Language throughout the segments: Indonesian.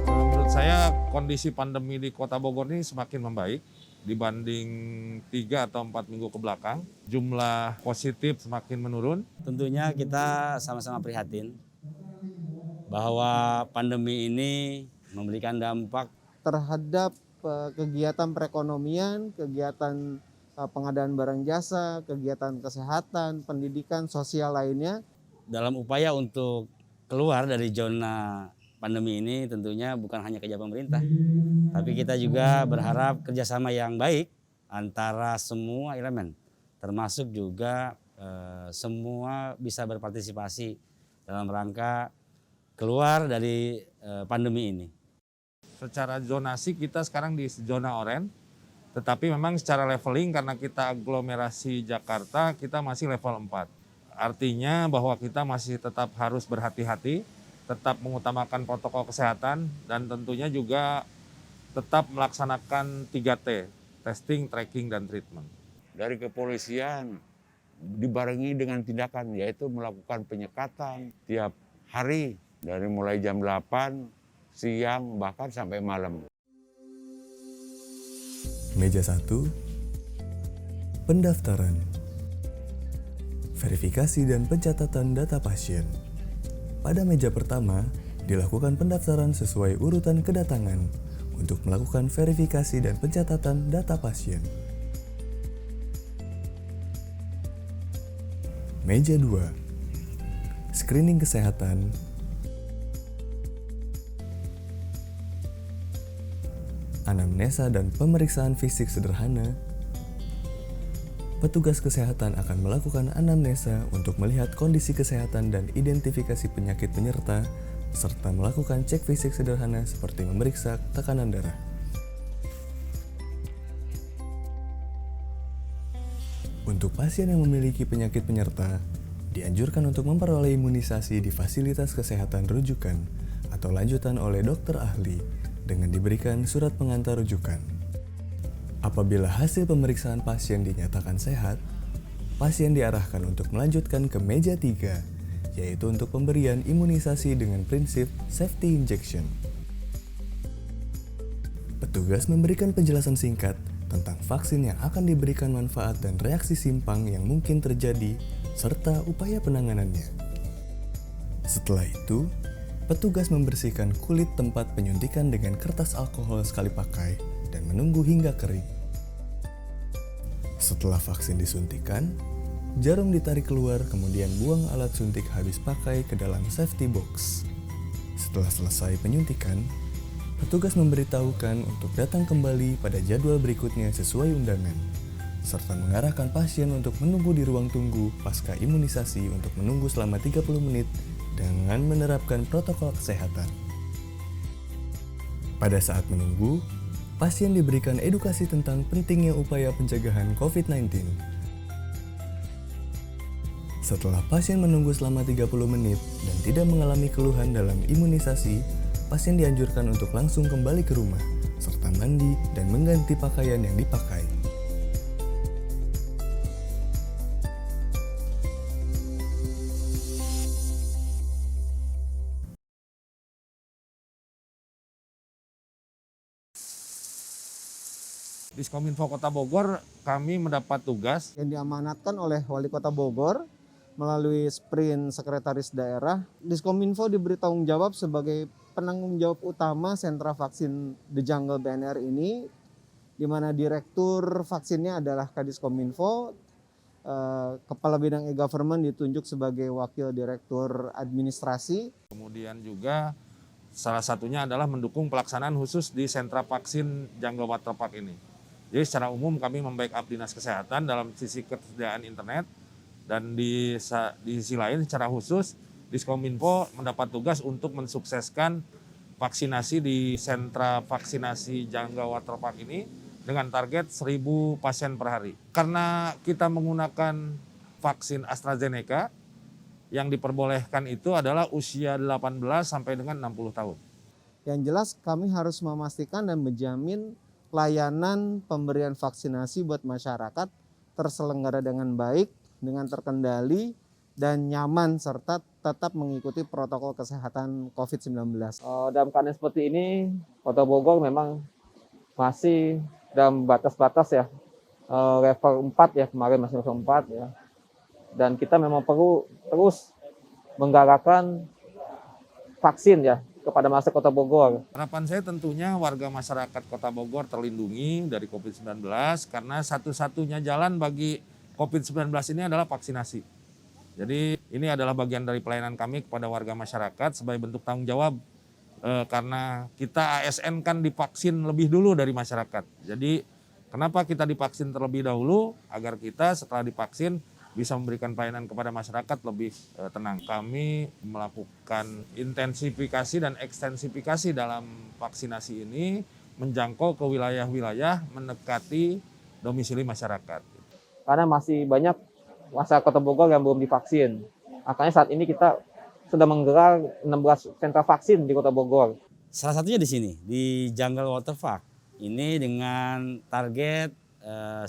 Menurut saya kondisi pandemi di Kota Bogor ini semakin membaik dibanding 3 atau 4 minggu ke belakang. Jumlah positif semakin menurun. Tentunya kita sama-sama prihatin bahwa pandemi ini memberikan dampak terhadap kegiatan perekonomian, kegiatan pengadaan barang jasa, kegiatan kesehatan, pendidikan, sosial lainnya. dalam upaya untuk keluar dari zona pandemi ini. Tentunya bukan hanya kerja pemerintah, tapi kita juga berharap kerjasama yang baik antara semua elemen, termasuk juga semua bisa berpartisipasi dalam rangka keluar dari pandemi ini. Secara zonasi kita sekarang di zona oranye, tetapi memang secara leveling karena kita aglomerasi Jakarta kita masih level 4. Artinya bahwa kita masih tetap harus berhati-hati, tetap mengutamakan protokol kesehatan dan tentunya juga tetap melaksanakan 3T, testing, tracking, dan treatment. Dari kepolisian dibarengi dengan tindakan yaitu melakukan penyekatan tiap hari dari mulai jam 8 siang bahkan sampai malam. Meja 1, pendaftaran, verifikasi dan pencatatan data pasien. Pada meja pertama, dilakukan pendaftaran sesuai urutan kedatangan untuk melakukan verifikasi dan pencatatan data pasien. Meja 2, screening kesehatan, anamnesa dan pemeriksaan fisik sederhana. Petugas kesehatan akan melakukan anamnesa untuk melihat kondisi kesehatan dan identifikasi penyakit penyerta, serta melakukan cek fisik sederhana seperti memeriksa tekanan darah. Untuk pasien yang memiliki penyakit penyerta, dianjurkan untuk memperoleh imunisasi di fasilitas kesehatan rujukan atau lanjutan oleh dokter ahli dengan diberikan surat pengantar rujukan. Apabila hasil pemeriksaan pasien dinyatakan sehat, pasien diarahkan untuk melanjutkan ke meja 3, yaitu untuk pemberian imunisasi dengan prinsip safety injection. Petugas memberikan penjelasan singkat tentang vaksin yang akan diberikan manfaat dan reaksi simpang yang mungkin terjadi, serta upaya penanganannya. Setelah itu, petugas membersihkan kulit tempat penyuntikan dengan kertas alkohol sekali pakai dan menunggu hingga kering. Setelah vaksin disuntikan, jarum ditarik keluar kemudian buang alat suntik habis pakai ke dalam safety box. Setelah selesai penyuntikan, petugas memberitahukan untuk datang kembali pada jadwal berikutnya sesuai undangan, serta mengarahkan pasien untuk menunggu di ruang tunggu pasca imunisasi untuk menunggu selama 30 menit dengan menerapkan protokol kesehatan. Pada saat menunggu, pasien diberikan edukasi tentang pentingnya upaya pencegahan COVID-19. Setelah pasien menunggu selama 30 menit dan tidak mengalami keluhan dalam imunisasi, pasien dianjurkan untuk langsung kembali ke rumah, serta mandi dan mengganti pakaian yang dipakai. Diskominfo Kota Bogor, kami mendapat tugas Yang diamanatkan oleh Wali Kota Bogor melalui sprint Sekretaris Daerah. Diskominfo diberi tanggung jawab sebagai penanggung jawab utama sentra vaksin The Jungle BNR ini, di mana direktur vaksinnya adalah Kadiskominfo, Kepala Bidang E-Government ditunjuk sebagai Wakil Direktur Administrasi. Kemudian juga salah satunya adalah mendukung pelaksanaan khusus di sentra vaksin Jungle Water Park ini. Jadi secara umum kami membackup Dinas Kesehatan dalam sisi ketersediaan internet, dan di sisi lain secara khusus Diskominfo mendapat tugas untuk mensukseskan vaksinasi di sentra vaksinasi Jungle Water Park ini dengan target 1.000 pasien per hari. Karena kita menggunakan vaksin AstraZeneca, yang diperbolehkan itu adalah usia 18 sampai dengan 60 tahun. Yang jelas kami harus memastikan dan menjamin layanan pemberian vaksinasi buat masyarakat terselenggara dengan baik, dengan terkendali, dan nyaman, serta tetap mengikuti protokol kesehatan COVID-19. Dalam keadaan seperti ini, Kota Bogor memang masih dalam batas-batas ya, level 4 ya, kemarin masih level 4 ya. Dan kita memang perlu terus menggalakkan vaksin ya kepada masyarakat Kota Bogor. Harapan saya tentunya warga masyarakat Kota Bogor terlindungi dari COVID-19, karena satu-satunya jalan bagi COVID-19 ini adalah vaksinasi. Jadi ini adalah bagian dari pelayanan kami kepada warga masyarakat sebagai bentuk tanggung jawab, karena kita ASN kan divaksin lebih dulu dari masyarakat. Jadi kenapa kita divaksin terlebih dahulu? Agar kita setelah divaksin bisa memberikan pelayanan kepada masyarakat lebih tenang. Kami melakukan intensifikasi dan ekstensifikasi dalam vaksinasi ini, menjangkau ke wilayah-wilayah mendekati domisili masyarakat. Karena masih banyak masyarakat Kota Bogor yang belum divaksin. Makanya saat ini kita sudah menggelar 16 sentra vaksin di Kota Bogor. Salah satunya di sini, di Jungle Water Park. Ini dengan target 1.000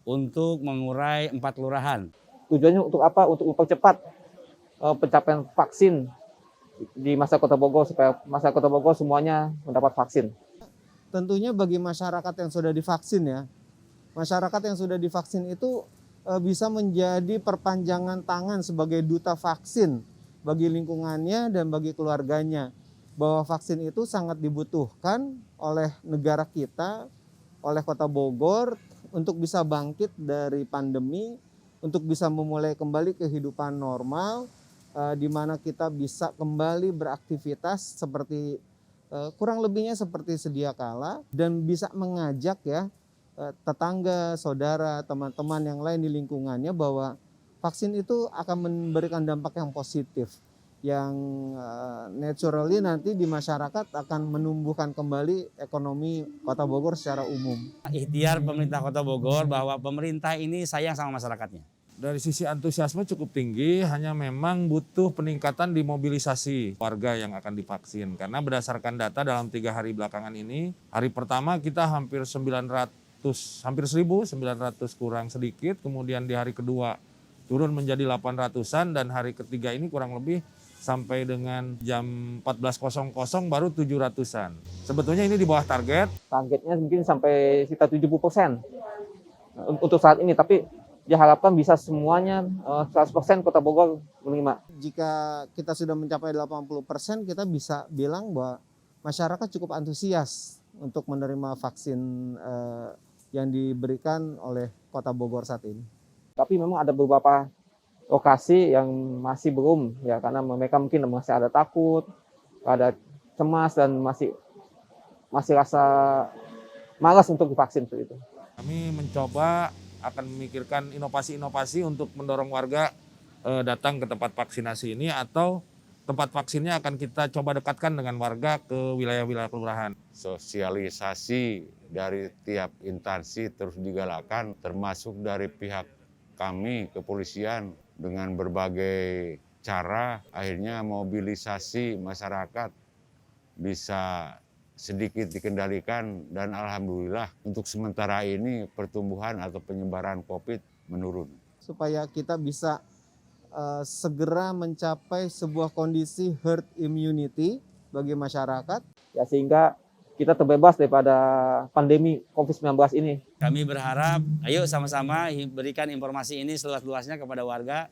untuk mengurai 4 kelurahan. Tujuannya untuk apa? Untuk mempercepat pencapaian vaksin di masa Kota Bogor, supaya masyarakat Kota Bogor semuanya mendapat vaksin. Tentunya bagi masyarakat yang sudah divaksin ya, masyarakat yang sudah divaksin itu bisa menjadi perpanjangan tangan sebagai duta vaksin bagi lingkungannya dan bagi keluarganya. Bahwa vaksin itu sangat dibutuhkan oleh negara kita, oleh Kota Bogor, untuk bisa bangkit dari pandemi, untuk bisa memulai kembali kehidupan normal, di mana kita bisa kembali beraktivitas seperti kurang lebihnya seperti sedia kala, dan bisa mengajak ya tetangga, saudara, teman-teman yang lain di lingkungannya bahwa vaksin itu akan memberikan dampak yang positif, yang naturally nanti di masyarakat akan menumbuhkan kembali ekonomi Kota Bogor secara umum. Ikhtiar pemerintah Kota Bogor bahwa pemerintah ini sayang sama masyarakatnya. Dari sisi antusiasme cukup tinggi, hanya memang butuh peningkatan di mobilisasi warga yang akan divaksin. Karena berdasarkan data dalam 3 hari belakangan ini, hari pertama kita hampir 1.900 kurang sedikit, kemudian di hari kedua turun menjadi 800-an, dan hari ketiga ini kurang lebih sampai dengan jam 14.00 baru 700-an. Sebetulnya ini di bawah target. Targetnya mungkin sampai sekitar 70% untuk saat ini, tapi diharapkan bisa semuanya 100% Kota Bogor menerima. Jika kita sudah mencapai 80%, kita bisa bilang bahwa masyarakat cukup antusias untuk menerima vaksin yang diberikan oleh Kota Bogor saat ini. Tapi memang ada beberapa lokasi yang masih belum ya, karena mereka mungkin masih ada takut, ada cemas, dan masih rasa malas untuk divaksin seperti itu. Kami mencoba akan memikirkan inovasi-inovasi untuk mendorong warga datang ke tempat vaksinasi ini, atau tempat vaksinnya akan kita coba dekatkan dengan warga ke wilayah-wilayah kelurahan. Sosialisasi dari tiap instansi terus digalakkan, termasuk dari pihak kami kepolisian, dengan berbagai cara akhirnya mobilisasi masyarakat bisa sedikit dikendalikan, dan alhamdulillah untuk sementara ini pertumbuhan atau penyebaran COVID menurun. Supaya kita bisa segera mencapai sebuah kondisi herd immunity bagi masyarakat. Ya, sehingga kita terbebas daripada pandemi COVID-19 ini. Kami berharap, ayo sama-sama berikan informasi ini seluas-luasnya kepada warga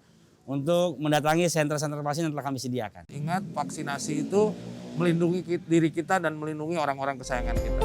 untuk mendatangi sentra-sentra vaksin yang telah kami sediakan. Ingat, vaksinasi itu melindungi diri kita dan melindungi orang-orang kesayangan kita.